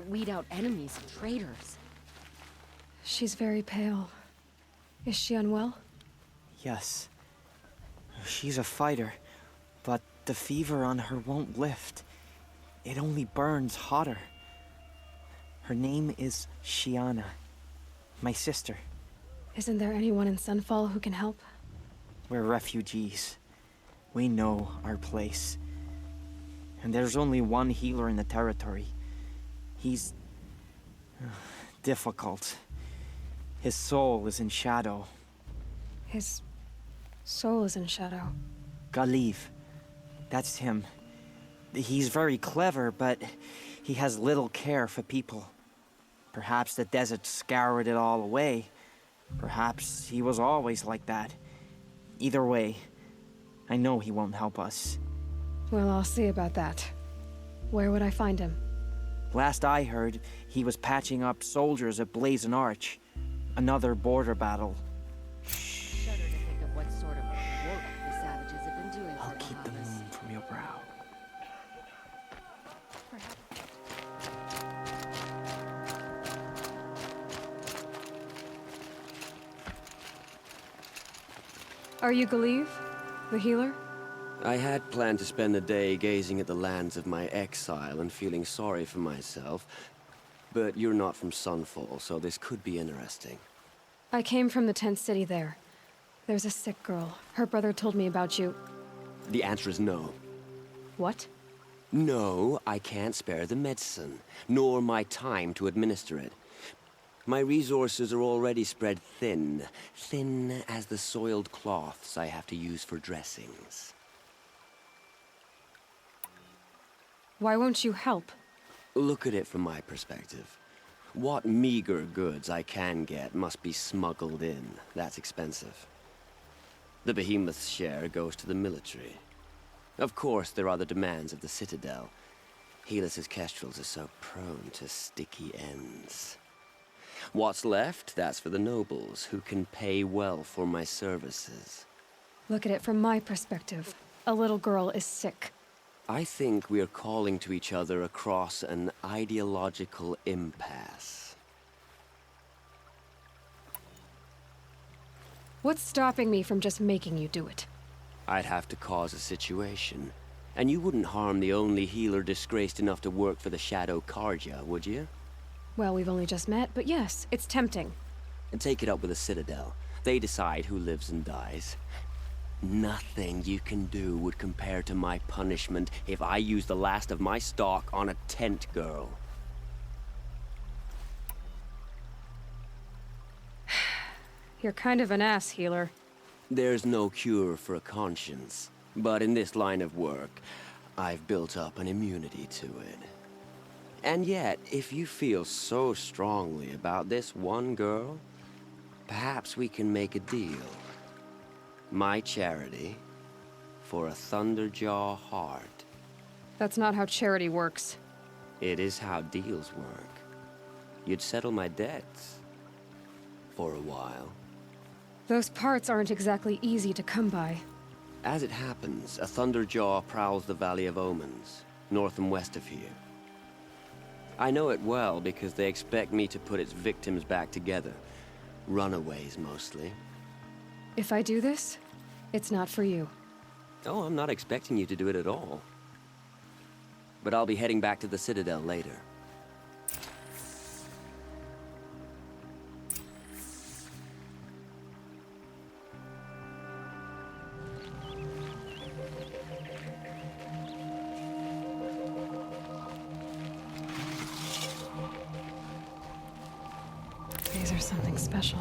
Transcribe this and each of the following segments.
weed out enemies and traitors. She's very pale. Is she unwell? Yes. She's a fighter, but the fever on her won't lift. It only burns hotter. Her name is Shiana, my sister. Isn't there anyone in Sunfall who can help? We're refugees. We know our place. And there's only one healer in the territory. He's difficult. His soul is in shadow. His soul is in shadow. Galiv. That's him. He's very clever, but he has little care for people. Perhaps the desert scoured it all away. Perhaps he was always like that. Either way, I know he won't help us. Well, I'll see about that. Where would I find him? Last I heard, he was patching up soldiers at Blazon Arch. Another border battle. Shudder to think of what sort of work the savages have been doing I'll for keep the Bahamas. moon from your brow. Are you Galiv, the healer? I had planned to spend the day gazing at the lands of my exile and feeling sorry for myself, but you're not from Sunfall, so this could be interesting. I came from the tent city there. There's a sick girl. Her brother told me about you. The answer is no. What? No, I can't spare the medicine, nor my time to administer it. My resources are already spread thin, thin as the soiled cloths I have to use for dressings. Why won't you help? Look at it from my perspective. What meager goods I can get must be smuggled in. That's expensive. The behemoth's share goes to the military. Of course, there are the demands of the Citadel. Helis's kestrels are so prone to sticky ends. What's left, that's for the nobles, who can pay well for my services. Look at it from my perspective. A little girl is sick. I think we are calling to each other across an ideological impasse. What's stopping me from just making you do it? I'd have to cause a situation. And you wouldn't harm the only healer disgraced enough to work for the Shadow Karja, would you? Well, we've only just met, but yes, it's tempting. And take it up with the Citadel. They decide who lives and dies. Nothing you can do would compare to my punishment if I use the last of my stock on a tent girl. You're kind of an ass, healer. There's no cure for a conscience, but in this line of work, I've built up an immunity to it. And yet, if you feel so strongly about this one girl, perhaps we can make a deal. My charity for a Thunderjaw heart. That's not how charity works. It is how deals work. You'd settle my debts. For a while. Those parts aren't exactly easy to come by. As it happens, a Thunderjaw prowls the Valley of Omens, north and west of here. I know it well because they expect me to put its victims back together. Runaways, mostly. If I do this, it's not for you. Oh, I'm not expecting you to do it at all. But I'll be heading back to the Citadel later. These are something special.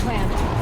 plan.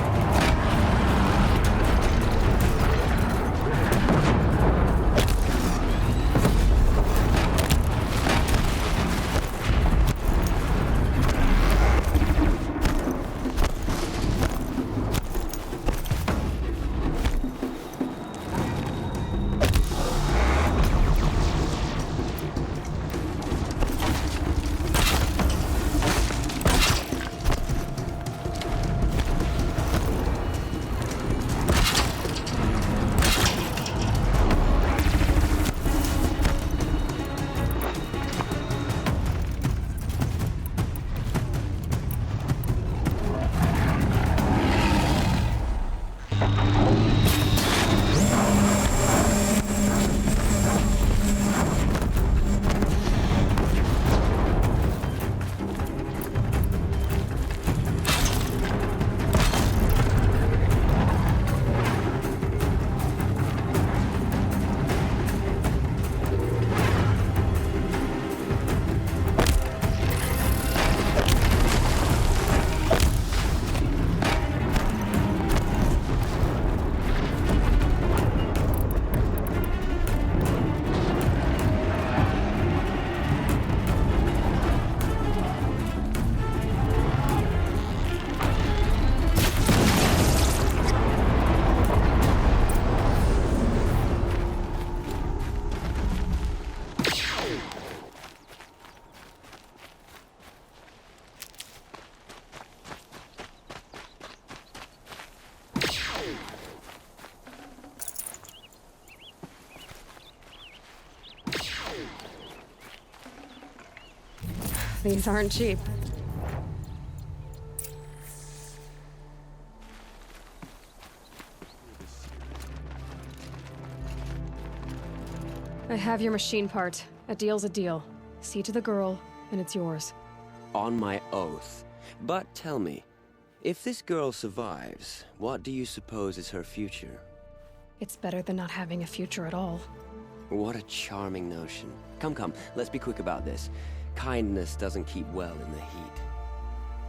These aren't cheap. I have your machine part. A deal's a deal. See to the girl, and it's yours. On my oath. But tell me, if this girl survives, what do you suppose is her future? It's better than not having a future at all. What a charming notion. Come, come, let's be quick about this. Kindness doesn't keep well in the heat.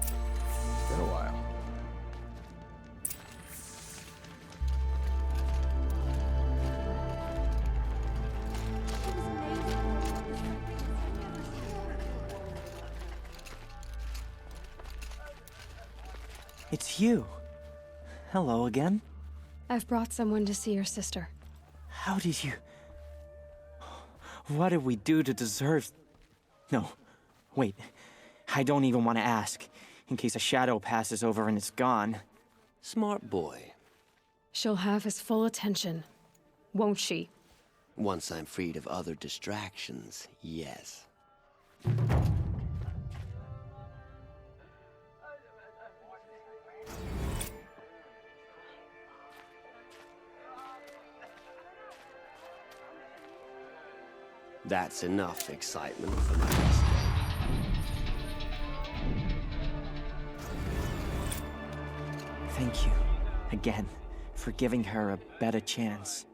It's been a while. It's you. Hello again. I've brought someone to see your sister. How did you... What did we do to deserve... No, wait. I don't even want to ask, in case a shadow passes over and it's gone. Smart boy. She'll have his full attention, won't she? Once I'm freed of other distractions, yes. That's enough excitement for my rest. Thank you, again, for giving her a better chance.